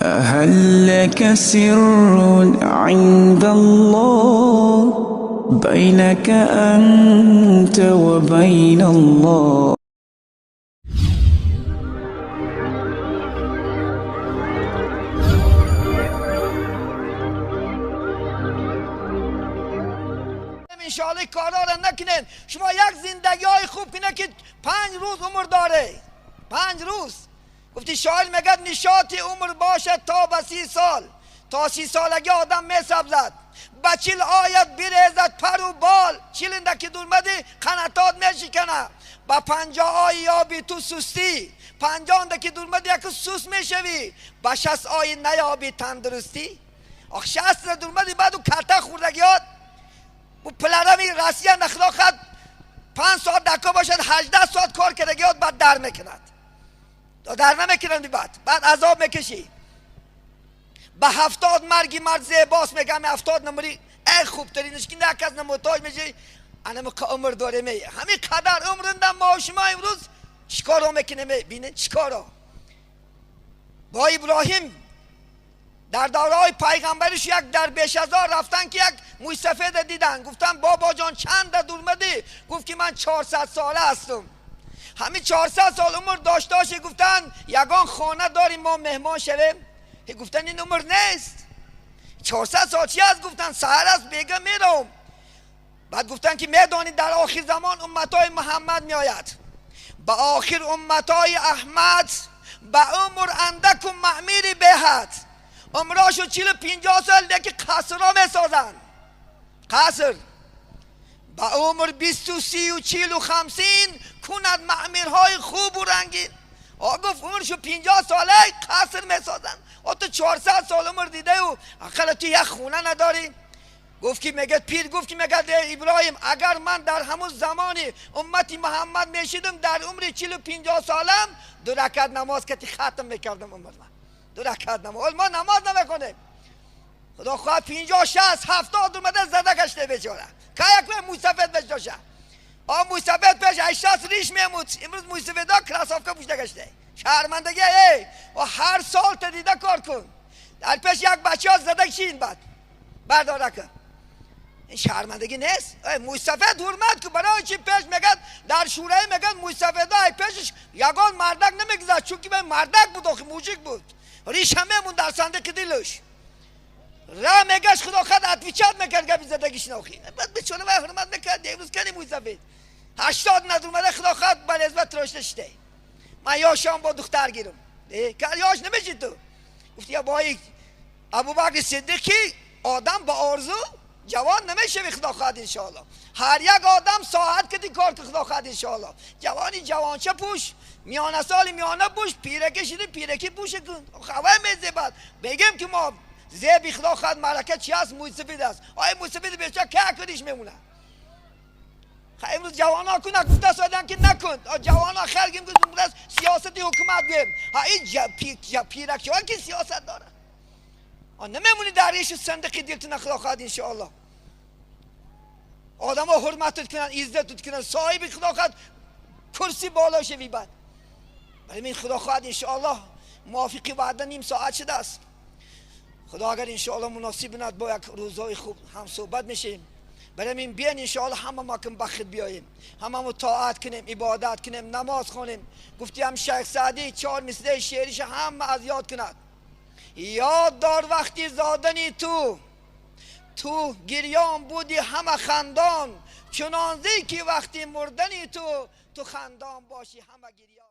هل لك سر عند الله بينك أنت وبين الله؟ انشاءالله کارا را نکنین. شما یک زندگی های خوب کنه که 5 روز عمر داره. 5 روز گفتی شاعر میگه نشاط عمر باشد تا به 30 سال. تا 30 سالگی آدم میسبزد، بچیل آید بیریزد پر و بال، چیلنده که دورمدی قناتات میشکنه. با 50 آی یابی تو سستی، 50 که دورمدی یک سوس میشوی. با 60 آی نیابی تندرستی. آخ 60 دورمدی بعد او کتا خوردگیات و پلرمی راسیه نخدا خد 5 ساعت دکا باشد 18 ساعت کار کردگیات بعد در میکند. در نمیکنن بعد عذاب میکشی. به 70 مرگی مرد زیباست میگم 70 نمری ای خوب ترینش که نه کس نموتاج میشه. انم که عمر داره میه همین قدر عمرندم ما شما امروز چیکارا میکنه بینه چیکارا. با ابراهیم در دورهای پیغمبرش یک در بیش هزار رفتن که یک موی سفید دیدن. گفتن بابا جان چند دورمدی؟ گفت که من 400 ساله هستم. همین 400 سال عمر داشته. گفتن یگان خانه داریم ما مهمان شویم. گفتن این عمر نیست. 400 سال چی هست؟ گفتن سحر است بیگه میرم. بعد گفتن که میدانید در آخر زمان امتای محمد میآید. با آخر امتای احمد با عمر اندک و معمیر بهت. عمراشو 40-50 سال دیگه قصرها میسازن. قصر با عمر 20 و 30 و 40 و 50 کند معمیرهای خوب و رنگین. گفت عمرشو 50 ساله قصر میسازن. تو 400 سال عمر دیده و اقل تو یک خونه نداری. گفت که میگه پیر، گفت که میگه ابراهیم اگر من در همون زمانی امتی محمد میشیدم در عمر 40-50 سالم 2 رکعت نماز کتی ختم میکردم عمر من. 2 رکعت نماز. ما نماز نمیکنیم. خدا خواه 50 60 70 اومده زده گشته بیچاره. که یک موسفید بهش داشته. موسفید پیش 80 ریش میمود. امروز موسفیدا کلاسافکا پوشته گشته. شرمندگی و هر سال تدیده کار کن. در پیش یک بچه ها زده کشین بعد برداره کن. این شرمندگی نیست. موسفید حرمت که برای چی پیش میگن در شورای میگن موسفیدا پیشش یگان مردک نمیگذاشت چون که مردک بود و موجیک بود. ریش هم میمون در صندوق دلش. را میگش خدا خد اتویچات میکرد که زدگیش نوخی. بعد بچونه و حرمت میکرد. امروز کنی موسفید 80 ندرومده خدا خد به نسبت رشته. من یاشم با دختر گیرم. که یاش نمیشی تو. گفتی یا با ابوبکر صدیقی آدم با آرزو جوان نمیشه خدا خواهد انشاءالله. هر یک آدم ساعت کدی کار که خدا خواهد انشاءالله. جوانی جوانچه پوش، میانه سال میانه پوش، پیرکی شدی پیرکی پوش کن. خواه میزه بعد بگیم که ما زیبی خدا خواهد مرکه چی هست؟ موسفید است. موسفید بیشتر که کدیش میمونه. امروز جوان ها کنه گفته سادن که نکن. جوان ها خیلی گیم که سیاست حکومت گیم. این پیرکی ها که سیاست داره. نمیمونی در ریش صندقی دیلتون خدا خواهد انشاءالله. آدم ها حرمتت کنن، عزتت کنن، صاحب خدا خواهد کرسی بالا شوی بعد. ولی من خدا خواهد انشاءالله موافقی وعده نیم ساعت شده است. خدا اگر انشاءالله مناسب بند با یک روزهای خوب هم صحبت میشیم. برای من بیان انشاءالله همه ما کن بخت بیاییم. همه ما طاعت کنیم، عبادت کنیم، نماز خونیم. گفتی هم شیخ سعدی 4 مثله شعریش همه از یاد کند. یاد دار وقتی زادنی تو گریان بودی همه خندان. چنانزی که وقتی مردنی تو خندان باشی همه گریان.